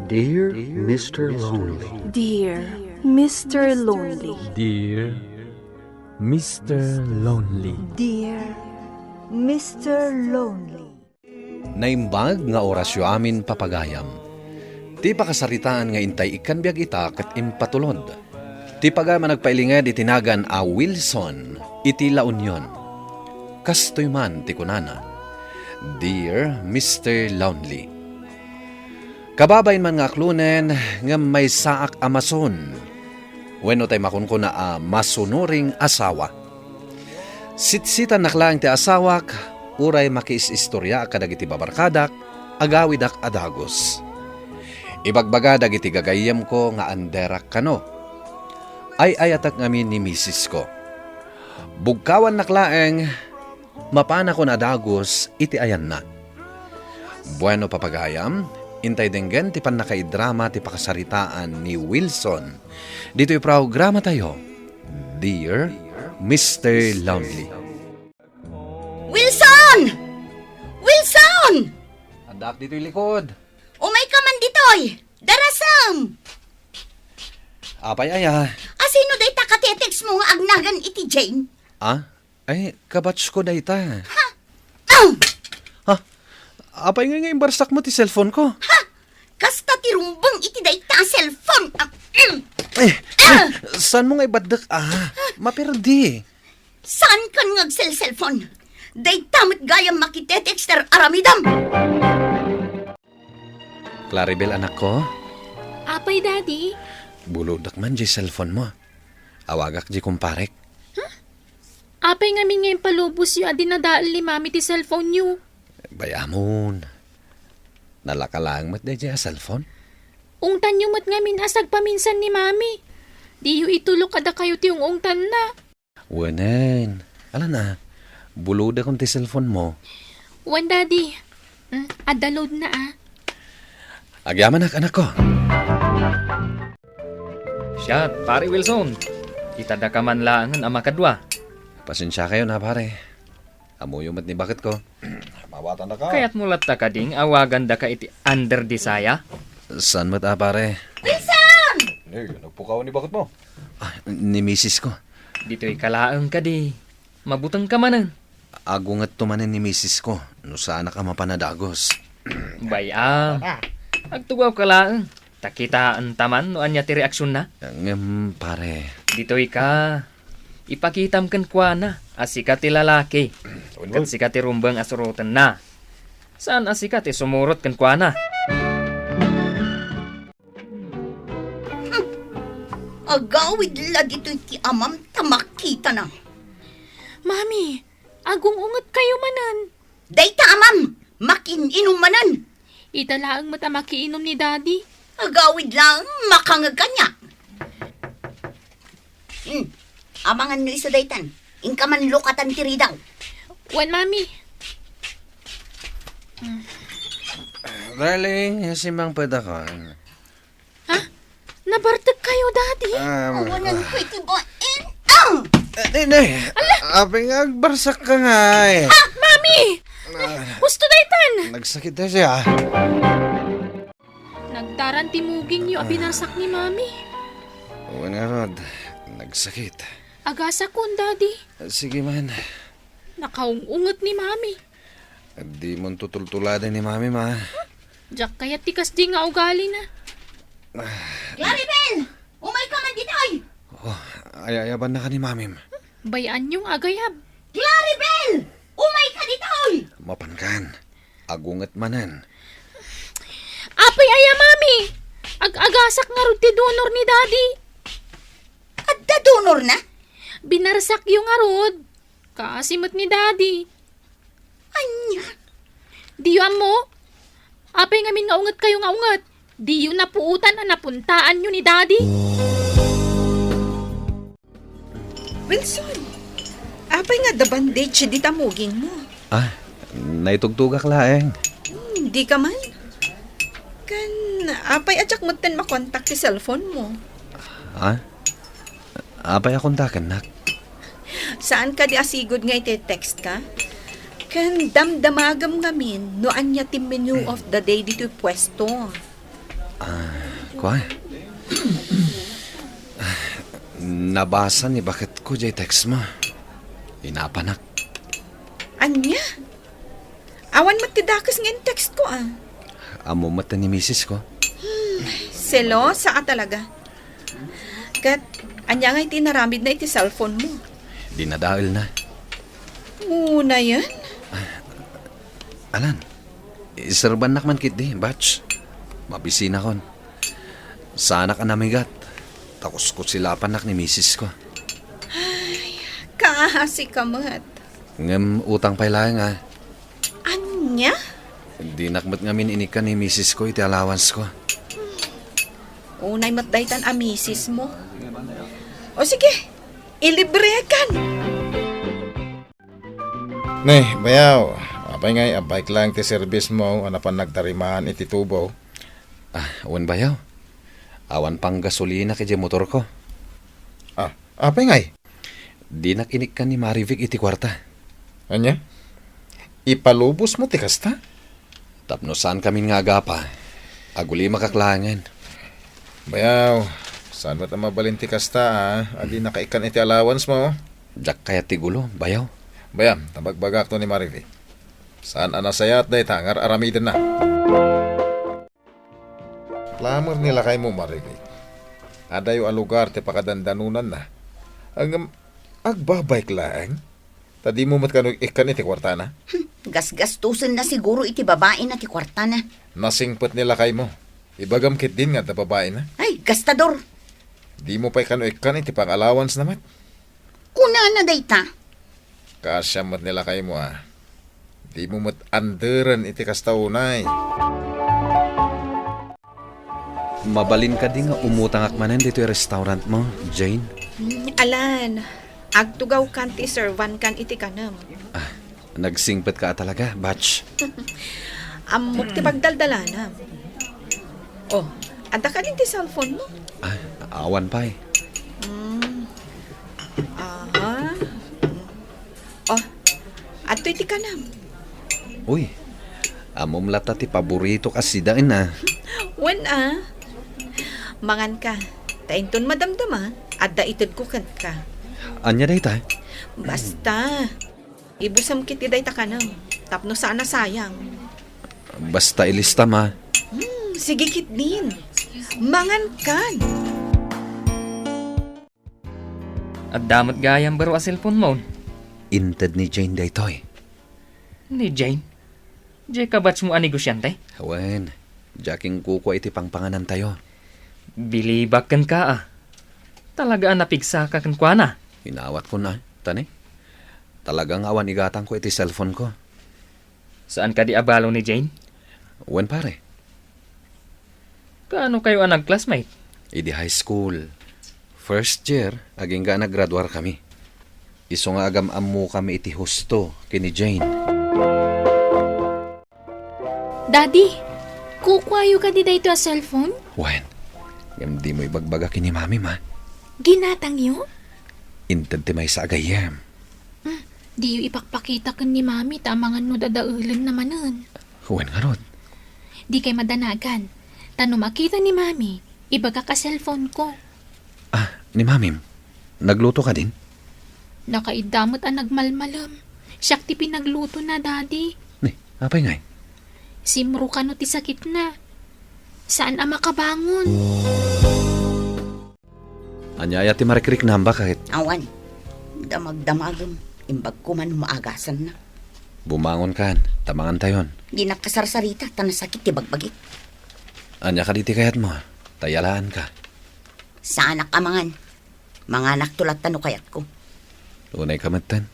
Dear Mr. Lonely. Dear Mr. Lonely. Dear Mr. Lonely. Dear Mr. Lonely. Naimbag nga orasyo amin papagayam. Ti pakasaritaan nga intay ikan biag ita ket impatulod. Ti pagama nagpailinged itinagan a Wilson iti La Union. Kastoy man ti kunana. Dear Mr. Lonely. Kababayin man nga aklunen nga may saak amason. Wenno tay makunko na a masunuring asawa. Sitsitan naklang ti asawak, uray makiis-istorya kadag iti babarkadak, agawidak adagos. Ibagbaga dagiti gagayem ko nga anderak kano. Ay ayatak ngamin ni misis ko. Bugkawan naklaeng, mapana ko na adagos, iti ayan na. Bueno papagayam, intay denggen ti panakaidrama ti pakasaritaan ni Wilson. Dito'y programa tayo, Dear Mr. Lonely. Wilson! Wilson! Adak dito'y likod. Umay ka man ditoy! Darasam! Apay aya. Asino day takatetext mo nga agnagan iti Jane? Ah? Ay, kabats ko dayta. Ah! Ha? Apay nga yung barsak mo ti cellphone ko. Ha! Kasta tirumbang iti day ta cellphone! Saan mo nga ibadak? Maperdi. Saan kan ngag cellphone? Day tamit gayam makitetekster aramidam! Claribel, anak ko, Apay, Daddy? buludak man di cellphone mo. Awagak di kumparek. Apay ngamin ngayon palubos yu adi nadaal ni Mami ti cellphone yu. Bayamon. Nalakalang mat di cellphone? Ungtan yu mat ngamin asag paminsan ni Mami. Di yu itulok kada kayo ti ungtan na. Wanen. Ala na, buludak kong ti cellphone mo. Wan, Daddy. Adaload na Agyaman anak ko. Siya, pare Wilson. Itada ka man laangan ama kadwa. Pasensya kayo na pare. Amuyumat ni bakit ko. Mawatan na ka. Kaya't mulat ta ka ding awagan da ka iti under di saya. Saan mat pare? Wilson! Nagpukaw ni bakit mo? Ni misis ko. Dito'y kalaang ka di. Mabutang ka manan. Agungat tumanin ni misis ko. No sana ka mapanadagos. Bayam. Agtugaw ka laang. Takitaan taman no anya ti reaksyon na. Pare. Dito'y ka. Ipakitam kan kwa na. Asika ti lalaki. Kat sika ti rumbang asurutan na. Saan asika ti sumurot kan kwa na? Agawid la dito'y ti amam tamakita na. Mami, agong ungat kayo manan. Day ta amam! Makininom manan! Italaang mata makiinom ni Daddy. Agawid lang, makangag kanya. Amangan nyo isa daytan. Inka man lukatan tiri daw. Wan, Mami. Darling, simang padakan. Nabartag kayo, Daddy. Awanan ko iti ba? Nay, aping agbarsak ka nga eh. Mami! Gusto daytan! Nagsakit na siya. Nagdaran timuging yu abinarsak ni Mami. Oo nga, Rod. Nagsakit. Agasa kun, Daddy. Sige man. Nakaungungot ni Mami. Di mo tutultuladan ni Mami, ma. Diyak kaya tikas di nga ugali na. Claribel! Umay ka man ditoy! Ayayaban na ka ni Mami. Bayaan yung agayab. Claribel! Umay ka ditoy! Mapankan. Agungat manan. Apay aya, Mami! Ag-agasak nga rin ti donor ni Daddy. At dadunor na? Binarsak yung arod. Kasimot ni Daddy. Anya? Diyo mo? Apay ngamin nga ungat kayo nga ungat. Diyo napuutan na napuntaan nyo ni Daddy. Wilson, apay nga the bandage di tamuging mo. Naitugtugak laeng. Di ka man. Kan, apay atsak mo ten makontak ti cellphone mo. Apay akong nak. Saan ka di asigod nga iti-text ka? Kan damdamagam ngamin no anya ti menu of the day dito'y pwesto. Kwa? Nabasa ni bakit ko jay text mo. Inapanak. Anya? Awan matidakas nga yung text ko Amo mata ni misis ko. Selosa ka talaga. Kat, anya nga iti naramid na iti cellphone mo. Dinadail na. Muna yan? Alan, iserban nakman kit di, batch. Mabisina kon. Sana ka namigat. Takos ko sila panak ni misis ko. Kaasi ka mat. Ngam utang pa'y lang Anya? Di nakmat ngamin inikan ni misis ko iti allowance ko. Unay matdaytan misis mo. O sige, ilibrekan. Nay, bayaw. Apay ngay, bike lang ti service mo, anapan nagtarimahan iti tubo. Awan bayaw. Awan pang gasolina kaya motor ko. Apay ngay? Di nakinik ka ni Marivic iti kwarta. Anya? Ipalubos mo ti kasta? Tapnosan kami nga agapa. Aguli makaklangan. Bayaw, saan ba't ang mabalin ti kasta Adi nakaikan iti allowance mo. Jak kaya tigulo, bayaw. Bayam, tabagbagak to ni Marivic. Saan anasayat day tangar aramiden na. Lamar nila kay mo Marivic. Adayo ang lugar ti pakadandanunan na. Ang agbabike lang. Tadi mo matkanong ikan iti kwarta na. Gasgastusin na siguro iti babae na ti kwarta na. Nasingpot nila kay mo. Ibagamkit din nga ta babae na. Ay, gastador. Di mo pa'y kano ikan iti pang allowance naman. Kuna na dayta. Kasya mat nila kay mo Di mo mat anderan iti kastaunay. Mabalin ka di nga umutang akmanan dito yung restaurant mo, Jane. Alan, agtugaw kan ti servan kan iti kanam. Nagsingpet ka talaga, batch. Amok ti pagdaldalanam. Oh, anda ka din ti cellphone mo? Awan pa eh. Aha. Oh, ato iti kanam. Uy, amom lata ti paborito kasi daan na. When mangan ka. Tainton madamdama, adda itod ko ka. Anya day ta? Basta, ibusam kiti day ta kanam. Tapno sana sayang. Basta ilista ma. Sige kit din. Mangan kan. At damat gayang baro a cellphone mo. Inted ni Jane day toy. Ni Jane. Jay kabats mo ang negosyante. Hawen, jaking kuko iti pangpanganan tayo. Bilibak kan ka Talaga napigsa ka kan kwa na. Hinawat ko na, tani. Talagang awan igatang ko iti cellphone ko. Saan ka di abalo ni Jane? Wen pare, Kaano kayo ang nag-classmate? idi high school. First year, aging ga naggraduar kami. Iso nga agam ammo kami iti husto kini Jane. Daddy, kukwayo ka di dayto a cellphone? Wen, ngam di mo ibagbaga kini mami ma. Ginatang yo? Inted ti may sa agayam. Di yo ipakpakita kan ni mami tamangan no dadaulan namanon. Wen nga rod. Di kay madanagan. Tano makita ni mami, ibaga ka cellphone ko. Ni mamim, nagluto ka din? Nakaidamot ang nagmalmalam. Siyak ti pinagluto na, daddy. Ni, apay ngay? Simro ka no ti sakit na. Saan ang makabangon? Anyaya ti marikrik namba kahit Awan, damag-damagam. Imbag ko man maagasan na. bumangon kan, tamangan tayon. Di nakasarsarita, tanasakit ti bagbagit. Anya ka diti kayat mo, tayalaan ka. Sa anak amangan. Mga anak tulat tano kayat ko. Unay kamatan.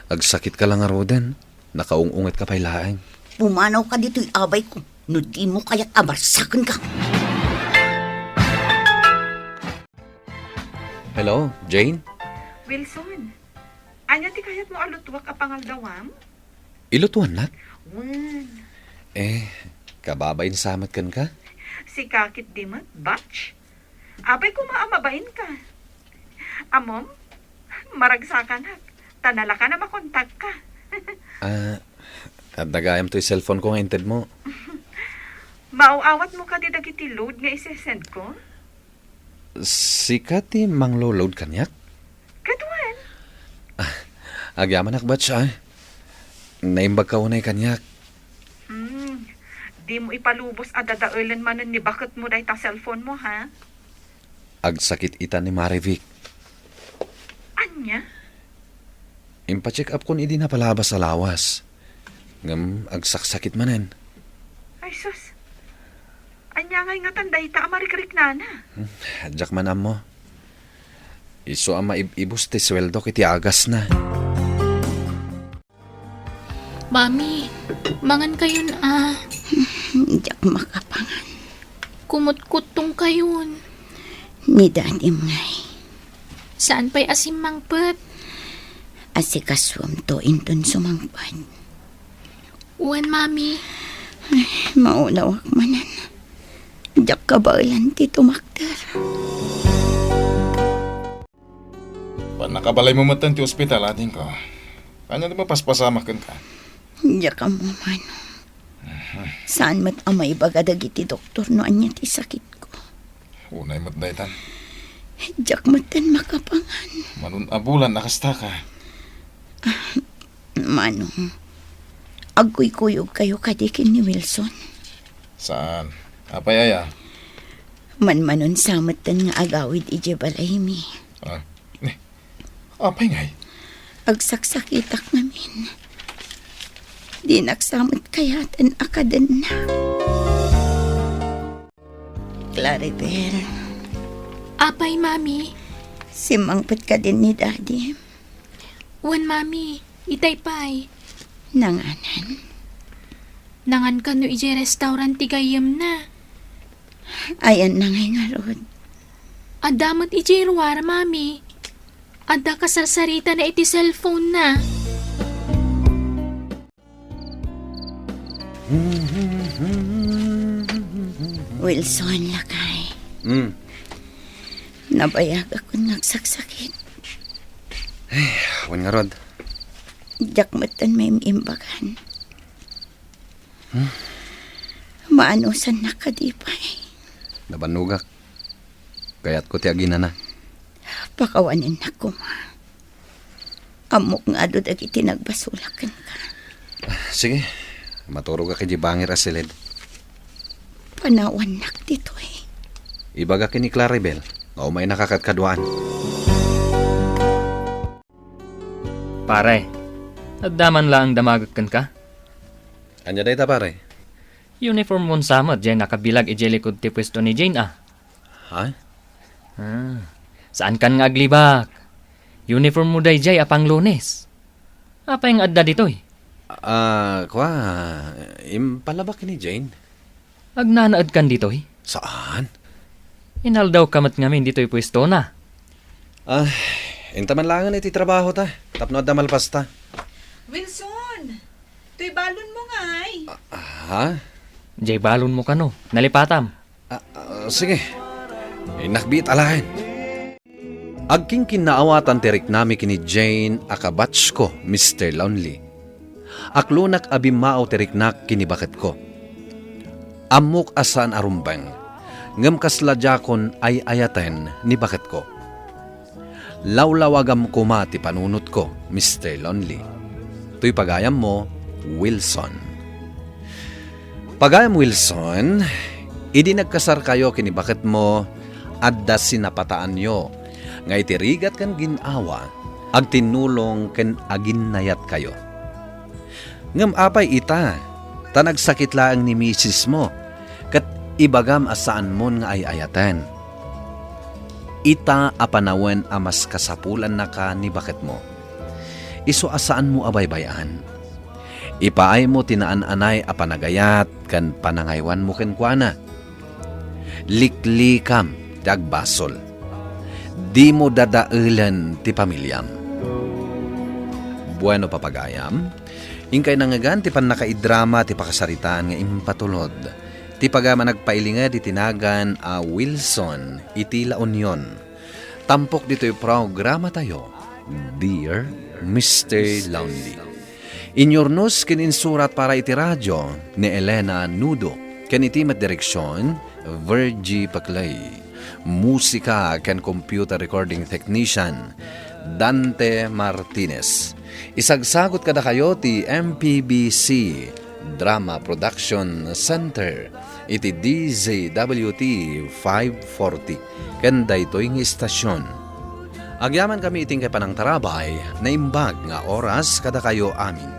Agsakit ka lang arodan, nakaungungit ka pa'y laang. Pumanaw ka dito'y abay ko. No di mo kaya't abarsakan ka. Hello, Jane? Wilson, anya ti kayat mo alutwak a pangaldawam? Ilutuan nat? Wan, Kababayin samat kan ka? si kakit di mat, batch. Abay ko maamabain ka. Amom, maragsakan hak. Tanala ka na makontak ka. At nagayam to'y cellphone ko nga inted mo. Maaawat mo ka di dagiti load nga isesend ko? Sika ti mangloload kanyak? Kaduan. Agyaman akbat siya. Naimbag ka unay kanyak. Di mo ipalubos adadaulan manan ni bakit mo dahi ta cellphone mo, ha? Agsakit ita ni Marivic. Anya? Impacheck up kun idi na palabas sa lawas. Ngam agsaksakit manen. Ay, sus. Anya nga tanday ta amarikrik na. Hadyak man mo. Iso ang maibibos ti sweldo kiti agas na. Mami, mangan kayon Diyak makapangan. Kumut-kutong kayon. Ni Daddy ngay. Saan pa'y asim mangpet? Asikaswam to inton sumangpad. Uwan, Mami. Maunawak manan. Diyak kabalan ti tumakder. Nakabalay mo matan ti ospital ating ko. Ano di ba paspasama ka? Diyak ka mo man. Saan mat amay bagadag iti doktor no anya ti sakit ko. Unay mo't daytan. Diyak matan makapangan. Manun abulan nakasta ka. Manong, agoy-kuyog kayo kadikin ni Wilson. Saan? Apay aya? Man-manon samatan nga agawid ije balay mi. Apay ngay? Agsaksakitak ngamin. Di nagsamot kayatan akadan na. Claribel, Apay, Mami. simangpit ka din ni Daddy. Uwan, Mami. Itay pa'y. Nanganan. Nangan ka no ije restaurant ti gayem na. Ayan na ngay nga rod. Adamat ije ruwar, Mami. Ada kasarsarita na iti cellphone na. Wilson, lakay. Nabayag ako nagsaksakit. Wan nga rod. Jakmatan may imbagan. Maanusan na kadipay. Nabanugak. Kayat ko ti agina na. Pakawanin na ko, ma. Amok nga do dagiti nagbasulakan ka. Sige. Maturog ka kay bangir asilid. Panawan nak dito eh. Ibaga kini Claribel. O may nakakatkaduan. Pare, addaman lang damagagkan ka. Anya day ta pare? Uniform mo samot, dyan nakabilag ijelikod ti pwesto ni Jane Ha? Saan kan nga aglibak? Uniform mo day jay apang Lunes. Apa yung adda ditoy? Impalabak ni Jane. Agnanaad kan ditoy? Saan? Inaldaw kamat ngamin ditoy pwesto na. Intaman langan iti trabaho ta. Tapno da malpasta. Wilson, tuy balon mo ngay. Ha? Jay balon mo kano, nalipatam. Sige. Nakbit alahin. Agking kinaawatan tirik nami kini Jane akabatch ko, Mr. Lonely. Aklunak abimao tiriknak kini bakit ko. Amok asan arumbang. Ngem kasladjakon ay ayaten ni bakit ko. Lawlawagam kuma ti panunot ko, Mr. Lonely. Tuy pagayam mo, Wilson. Pagayam Wilson, idi nagkasar kayo kini bakit mo, adda sinapataan yo, nga itirigat kan ginawa, ag tinulong ken aginnayat kayo. Ngem apay ita, tanagsakit laang ni misis mo, kat ibagam asaan mon nga ay ayatan. Ita apanawen amas kasapulan na ka ni bakit mo. Iso asaan mo abaybayan. Ipaay mo tinaan-anay apanagayat kan panangaywan mo ken kuana. Liklikam dagbasol. Di mo dadaulan ti pamilyam. Bueno papagayam, ingkay nangagan ti panakaidrama ti pakasaritaan nga impatulod. Ti pagama nagpailinga di tinagan a Wilson iti La Union. Tampok dito'y programa tayo, Dear Mr. Lonely. Inyornos kininsurat para iti radyo ni Elena Nudo Ken iti met direksyon, Virgie Paclay. Musika ken computer recording technician, Dante Martinez. Isagsagot kada kayo ti MPBC Drama Production Center iti DZWT 540 ken daytoy nga istasyon. Agyaman kami iting kay panang tarabay na imbag nga oras kada kayo amin.